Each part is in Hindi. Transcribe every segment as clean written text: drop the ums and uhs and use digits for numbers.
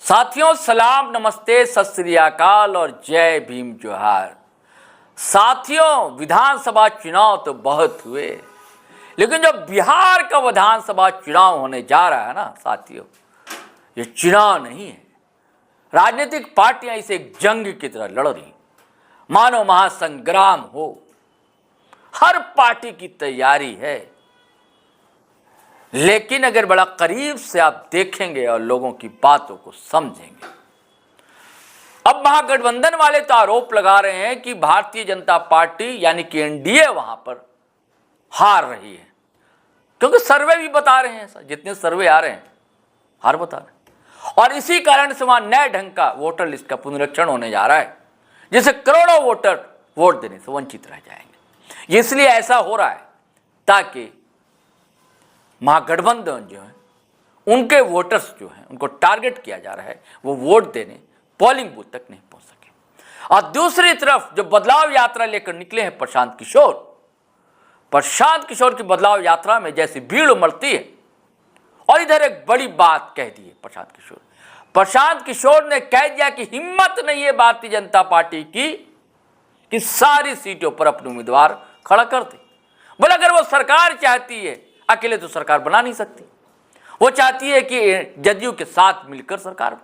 साथियों सलाम, नमस्ते, सत श्री अकाल और जय भीम जोहार। साथियों विधानसभा चुनाव तो बहुत हुए, लेकिन जो बिहार का विधानसभा चुनाव होने जा रहा है ना साथियों, ये चुनाव नहीं है। राजनीतिक पार्टियां इसे एक जंग की तरह लड़ रही, मानो महासंग्राम हो। हर पार्टी की तैयारी है, लेकिन अगर बड़ा करीब से आप देखेंगे और लोगों की बातों को समझेंगे, अब महागठबंधन वाले तो आरोप लगा रहे हैं कि भारतीय जनता पार्टी यानी कि एनडीए वहां पर हार रही है, क्योंकि सर्वे भी बता रहे हैं, जितने सर्वे आ रहे हैं हार बता रहे हैं। और इसी कारण से वहां नए ढंग का वोटर लिस्ट का पुनरीक्षण होने जा रहा है, जिससे करोड़ों वोटर वोट देने से वंचित रह जाएंगे। इसलिए ऐसा हो रहा है ताकि महागठबंधन जो है उनके वोटर्स जो हैं उनको टारगेट किया जा रहा है, वो वोट देने पोलिंग बूथ तक नहीं पहुंच सके। और दूसरी तरफ जो बदलाव यात्रा लेकर निकले हैं प्रशांत किशोर की बदलाव यात्रा में जैसी भीड़ उमड़ती है, और इधर एक बड़ी बात कह दी है प्रशांत किशोर ने कह दिया कि हिम्मत नहीं है भारतीय जनता पार्टी की कि सारी सीटों पर अपने उम्मीदवार खड़ा कर दे। बोले अगर वो सरकार चाहती है, अकेले तो सरकार बना नहीं सकती, वो चाहती है कि जदयू के साथ मिलकर सरकार।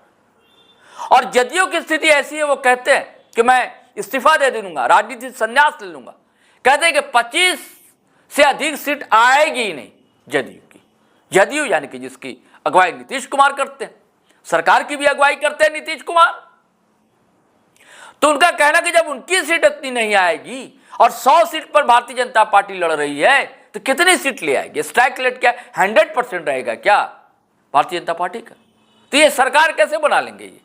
और जदयू की स्थिति ऐसी है, वो कहते हैं कि मैं इस्तीफा दे दूंगा, राजनीति से संन्यास ले लूंगा। कहते हैं कि 25 से अधिक सीट आएगी ही नहीं जदयू यानी कि जिसकी अगुवाई नीतीश कुमार करते हैं, सरकार की भी अगुवाई करते हैं नीतीश कुमार। तो उनका कहना कि जब उनकी सीट इतनी नहीं आएगी और 100 सीट पर भारतीय जनता पार्टी लड़ रही है, तो कितनी सीट ले आएगी? स्ट्राइक रेट क्या 100% रहेगा क्या भारतीय जनता पार्टी का? तो ये सरकार कैसे बना लेंगे? ये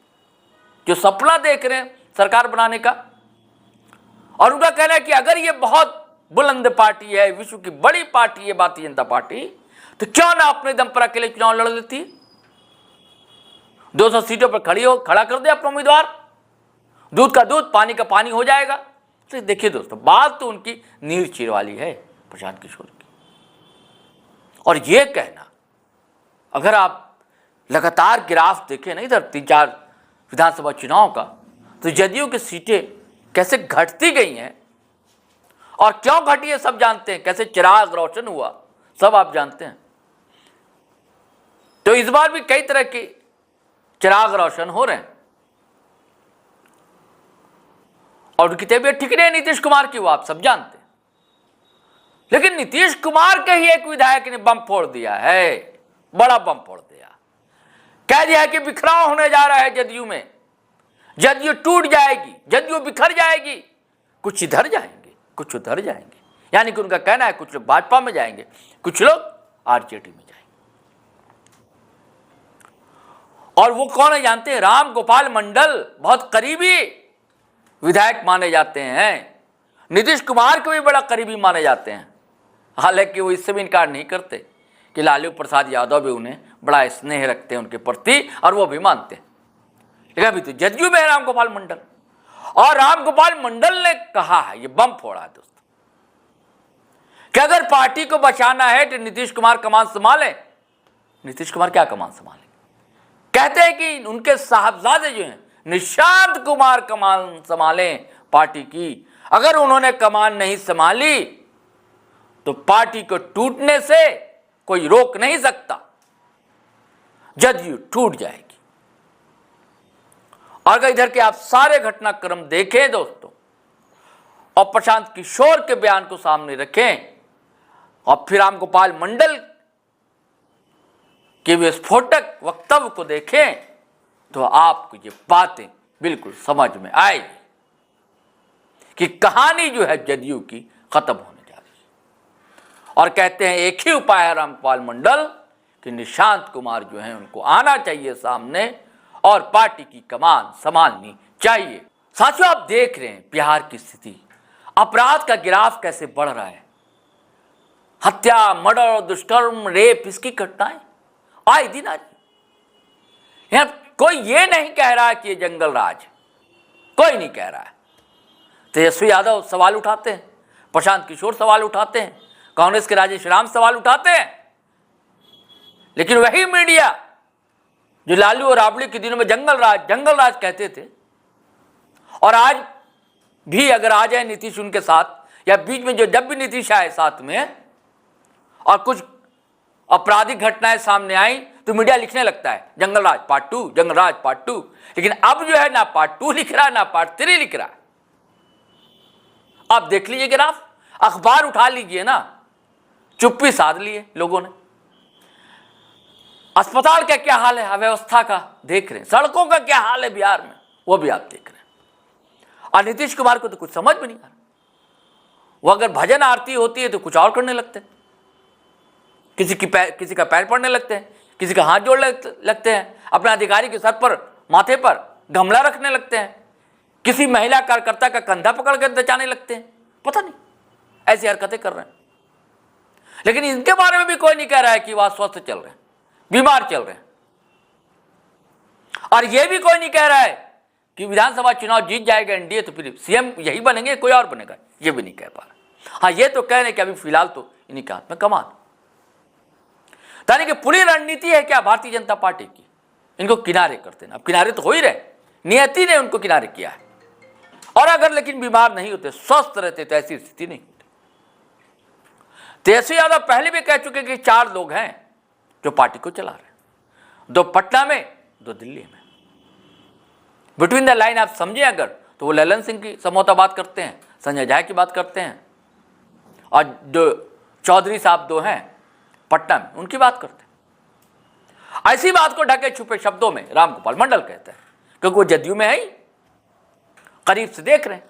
जो सपना देख रहे हैं सरकार बनाने का। और उनका कहना है कि अगर ये बहुत बुलंद पार्टी है, विश्व की बड़ी पार्टी है भारतीय जनता पार्टी, तो क्यों ना अपने दम पर अकेले चुनाव लड़ लेती है? 200 सीटों पर खड़ा कर दे अपना उम्मीदवार, दूध का दूध पानी का पानी हो जाएगा। तो देखिए दोस्तों, बात तो उनकी नींव चीर वाली है प्रशांत किशोर की। और ये कहना, अगर आप लगातार ग्राफ देखें ना इधर 3-4 विधानसभा चुनाव का, तो जदयू की सीटें कैसे घटती गई हैं और क्यों घटी है सब जानते हैं, कैसे चिराग रोशन हुआ सब आप जानते हैं। तो इस बार भी कई तरह के चिराग रोशन हो रहे हैं, और उनकी तबीयत ठीक नहीं है नीतीश कुमार की, वो आप सब जानते हैं। लेकिन नीतीश कुमार के ही एक विधायक ने बम फोड़ दिया है, बड़ा बम फोड़ दिया, कह दिया है कि बिखराव होने जा रहा है जदयू में, जदयू टूट जाएगी, जदयू बिखर जाएगी, कुछ इधर जाएंगे कुछ उधर जाएंगे। यानी कि उनका कहना है कुछ लोग भाजपा में जाएंगे, कुछ लोग आरजेडी में जाएंगे। और वो कौन है जानते हैं? राम गोपाल मंडल बहुत करीबी विधायक माने जाते हैं, नीतीश कुमार के भी बड़ा करीबी माने जाते हैं। हालांकि वो इससे भी इनकार नहीं करते कि लालू प्रसाद यादव भी उन्हें बड़ा स्नेह रखते हैं उनके प्रति, और वो भी मानते हैं। लेकिन अभी तो जदयू में है राम गोपाल मंडल, और राम गोपाल मंडल ने कहा है, ये बम फोड़ा है दोस्तों, कि अगर पार्टी को बचाना है तो नीतीश कुमार कमान संभाले। नीतीश कुमार क्या कमान संभाले? कहते हैं कि उनके साहबजादे जो हैं निशांत कुमार कमान संभालें पार्टी की। अगर उन्होंने कमान नहीं संभाली तो पार्टी को टूटने से कोई रोक नहीं सकता, जदयू टूट जाएगी। और अगर इधर के आप सारे घटनाक्रम देखें दोस्तों, और प्रशांत किशोर के बयान को सामने रखें, और फिर राम गोपाल मंडल के विस्फोटक वक्तव्य को देखें, तो आपको ये बातें बिल्कुल समझ में आएगी कि कहानी जो है जदयू की खत्म होने जा रही है। और कहते हैं एक ही उपाय है रामपाल मंडल कि निशांत कुमार जो है उनको आना चाहिए सामने और पार्टी की कमान संभालनी चाहिए। साथियों आप देख रहे हैं बिहार की स्थिति, अपराध का ग्राफ कैसे बढ़ रहा है। हत्या, मर्डर, दुष्कर्म, रेप, इसकी घटनाएं आए दिन आज। यहां कोई ये नहीं कह रहा कि ये जंगल राज, कोई नहीं कह रहा है। तेजस्वी यादव सवाल उठाते हैं, प्रशांत किशोर सवाल उठाते हैं, कांग्रेस के राजेश राम सवाल उठाते हैं, लेकिन वही मीडिया जो लालू और राबड़ी के दिनों में जंगल राज कहते थे, और आज भी अगर आ जाए नीतीश उनके साथ, या बीच में जो जब भी नीतीश आए साथ में और कुछ आपराधिक घटनाएं सामने आई तो मीडिया लिखने लगता है जंगल राज पार्ट 2, जंगल राज पार्ट 2। लेकिन अब जो है ना पार्ट 2 लिख रहा है ना पार्ट 3 लिख रहा है। आप देख लीजिए ग्राफ, अखबार उठा लीजिए ना, चुप्पी साध लिए लोगों ने। अस्पताल का क्या हाल है, अव्यवस्था का देख रहे हैं, सड़कों का क्या हाल है बिहार में, वो भी आप देख रहे हैं। और नीतीश कुमार को तो कुछ समझ में नहीं आ रहा। वो अगर भजन आरती होती है तो कुछ और करने लगते हैं, किसी का पैर पड़ने लगते हैं, किसी का हाथ जोड़ लगते हैं, अपने अधिकारी के सर पर माथे पर गमला रखने लगते हैं, किसी महिला कार्यकर्ता का कंधा पकड़ कर दचाने लगते हैं। पता नहीं ऐसी हरकतें कर रहे हैं। लेकिन इनके बारे में भी कोई नहीं कह रहा है कि वह स्वस्थ चल रहे हैं, बीमार चल रहे हैं। और यह भी कोई नहीं कह रहा है कि विधानसभा चुनाव जीत जाएगा एनडीए तो फिर सीएम यही बनेंगे, कोई और बनेगा, यह भी नहीं कह पा रहा। हाँ, ये तो कह रहे हैं कि अभी फिलहाल तो इन्हीं के हाथ में कमान। यानी कि पूरी रणनीति है क्या भारतीय जनता पार्टी की, इनको किनारे करते हैं। अब किनारे तो हो ही रहे, नियति ने उनको किनारे किया है। और अगर लेकिन बीमार नहीं होते, स्वस्थ रहते तो ऐसी स्थिति नहीं होती। तेजस्वी यादव पहले भी कह चुके कि 4 लोग हैं जो पार्टी को चला रहे हैं, 2 पटना में, 2 दिल्ली में। बिटवीन द लाइन आप समझे अगर तो वो ललन सिंह की समझौता बात करते हैं, संजय झा की बात करते हैं, और जो चौधरी साहब 2 हैं पटना में, उनकी बात करते हैं। ऐसी बात को ढके छुपे शब्दों में रामगोपाल मंडल कहते हैं, क्योंकि वो जदयू में है ही, करीब से देख रहे हैं।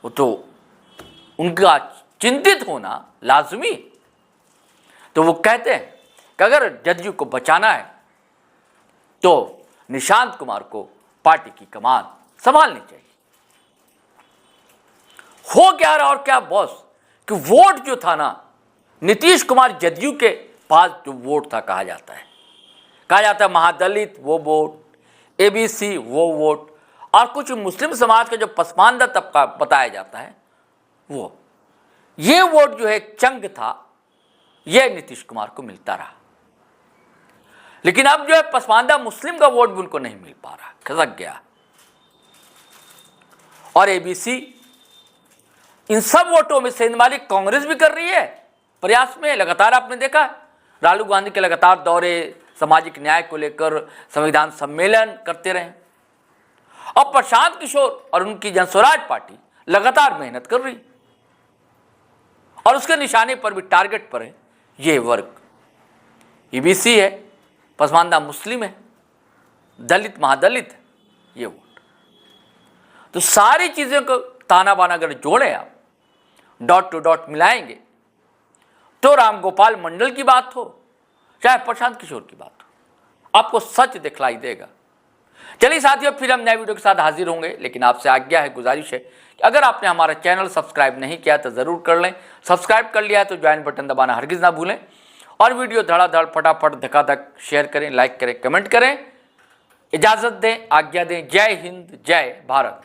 वो तो उनका चिंतित होना लाजमी। तो वो कहते हैं कि अगर जदयू को बचाना है तो निशांत कुमार को पार्टी की कमान संभालनी चाहिए। हो क्या रहा और क्या बॉस कि वोट जो था ना, नीतीश कुमार जदयू के पास जो वोट था, कहा जाता है महादलित वो वोट, एबीसी वो वोट, और कुछ मुस्लिम समाज का जो पसमानदा तबका बताया जाता है वो, ये वोट जो है चंग था, ये नीतीश कुमार को मिलता रहा। लेकिन अब जो है पसमानदा मुस्लिम का वोट भी उनको नहीं मिल पा रहा, खसक गया। और एबीसी, इन सब वोटों में सेंध मालिक कांग्रेस भी कर रही है प्रयास में। लगातार आपने देखा राहुल गांधी के लगातार दौरे, सामाजिक न्याय को लेकर संविधान सम्मेलन करते रहे। अब प्रशांत किशोर और उनकी जनस्वराज पार्टी लगातार मेहनत कर रही, और उसके निशाने पर भी, टारगेट पर है ये वर्ग। ईबीसी है, पसमानदा मुस्लिम है, दलित महादलित है, ये वोट। तो सारी चीज़ों को ताना बाना अगर जोड़ें आप, डॉट टू डॉट मिलाएंगे, तो रामगोपाल मंडल की बात हो चाहे प्रशांत किशोर की बात हो, आपको सच दिखलाई देगा। चलिए साथियों, फिर हम नए वीडियो के साथ हाजिर होंगे। लेकिन आपसे आज्ञा है, गुजारिश है कि अगर आपने हमारा चैनल सब्सक्राइब नहीं किया तो ज़रूर कर लें। सब्सक्राइब कर लिया है तो ज्वाइन बटन दबाना हरगिज़ ना भूलें, और वीडियो धड़ाधड़ फटाफट धकाधक शेयर करें, लाइक करें, कमेंट करें। इजाज़त दें, आज्ञा दें। जय हिंद, जय भारत।